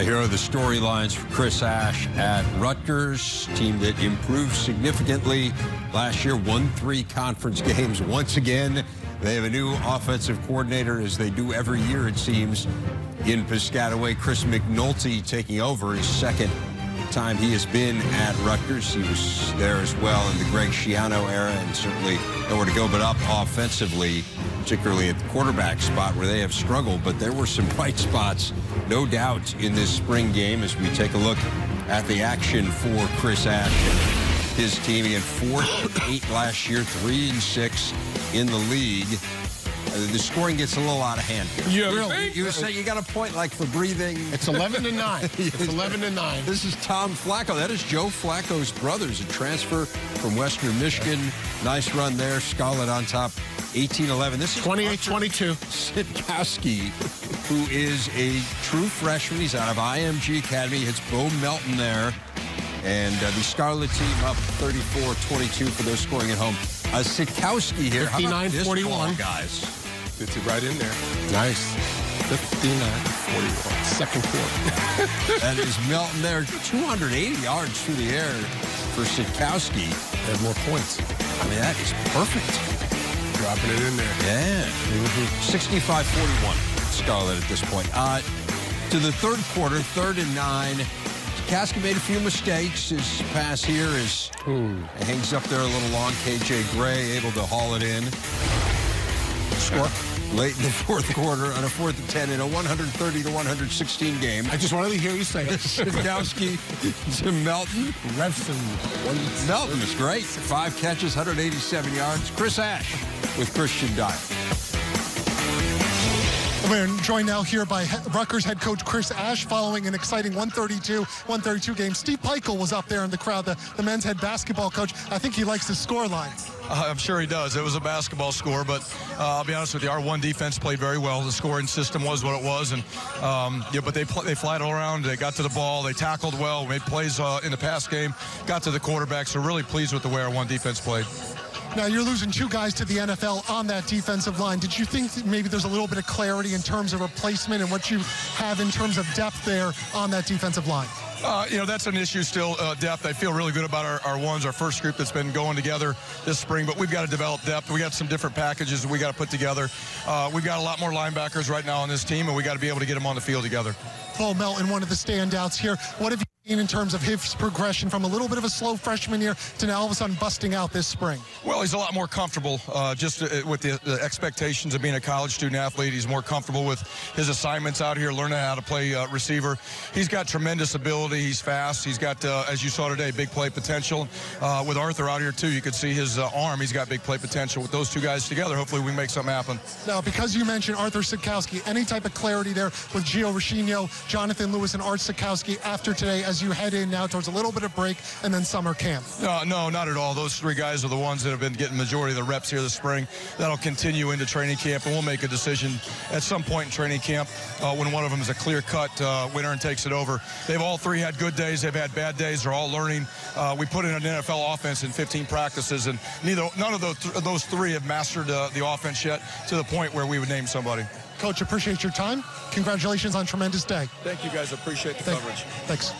Here are the storylines for Chris Ash at Rutgers, team that improved significantly last year, won 3 conference games. Once again, they have a new offensive coordinator, as they do every year, it seems, in Piscataway. Chris McNulty taking over, his second time he has been at Rutgers. He was there as well in the Greg Schiano era, and certainly nowhere to go but up offensively, particularly at the quarterback spot where they have struggled. But there were some bright spots, no doubt, in this spring game as we take a look at the action for Chris Ash and his team. He had 4-8 last year, 3-6 in the league. The scoring gets a little out of hand here. Really? You say you got a point like for breathing. It's 11-9. It's 11-9. This is Tom Flacco. That is Joe Flacco's brother. A transfer from Western Michigan. Nice run there. Scarlet on top. 18-11. This is 28-22. Sitkowski, who is a true freshman. He's out of IMG Academy. Hits Bo Melton there. And the Scarlet team up 34-22 for their scoring at home. Sitkowski here. 59-41. Guys. Gets it right in there. Nice. 59-41. Second quarter. That is Melton there. 280 yards through the air for Sitkowski. They have more points. I mean, that is perfect. Dropping it in there. Yeah. 65-41 Scarlet at this point. To the third quarter, 3rd and 9. Sitkowski made a few mistakes. His pass here is hangs up there a little long. KJ Gray able to haul it in. Score late in the fourth quarter on a 4th and 10 in a 130-116 game. I just wanted to hear you say it. Sitkowski to Melton. Melton is great. 5 catches, 187 yards. Chris Ash with Christian Dyer. We're joined now here by Rutgers head coach Chris Ash following an exciting 132 game. Steve Peichel was up there in the crowd, the men's head basketball coach. I think he likes the score line. I'm sure he does. It was a basketball score, but I'll be honest with you, our one defense played very well. The scoring system was what it was, and but they flied all around. They got to the ball. They tackled well, made plays in the pass game, got to the quarterback. So really pleased with the way our one defense played. Now, you're losing 2 guys to the NFL on that defensive line. Did you think that maybe there's a little bit of clarity in terms of replacement and what you have in terms of depth there on that defensive line? That's an issue still, depth. I feel really good about our ones, our first group that's been going together this spring, but we've got to develop depth. We got some different packages that we got to put together. We've got a lot more linebackers right now on this team, and we got to be able to get them on the field together. Bo Melton, one of the standouts here. What have you seen in terms of his progression from a little bit of a slow freshman year to now all of a sudden busting out this spring? Well, he's a lot more comfortable just with the expectations of being a college student athlete. He's more comfortable with his assignments out here, learning how to play receiver. He's got tremendous ability. He's fast. He's got, as you saw today, big play potential. With Arthur out here, too, you could see his arm. He's got big play potential. With those 2 guys together, hopefully we can make something happen. Now, because you mentioned Arthur Sitkowski, any type of clarity there with Gio Ricchino, Jonathan Lewis, and Art Sitkowski after today as you head in now towards a little bit of break and then summer camp? No, not at all. Those 3 guys are the ones that have been getting the majority of the reps here this spring. That'll continue into training camp, and we'll make a decision at some point in training camp when one of them is a clear-cut winner and takes it over. They've all 3 had good days. They've had bad days. They're all learning. We put in an NFL offense in 15 practices, and none of those 3 have mastered the offense yet to the point where we would name somebody. Coach, appreciate your time. Congratulations on a tremendous day. Thank you, guys. Appreciate the coverage. Thanks.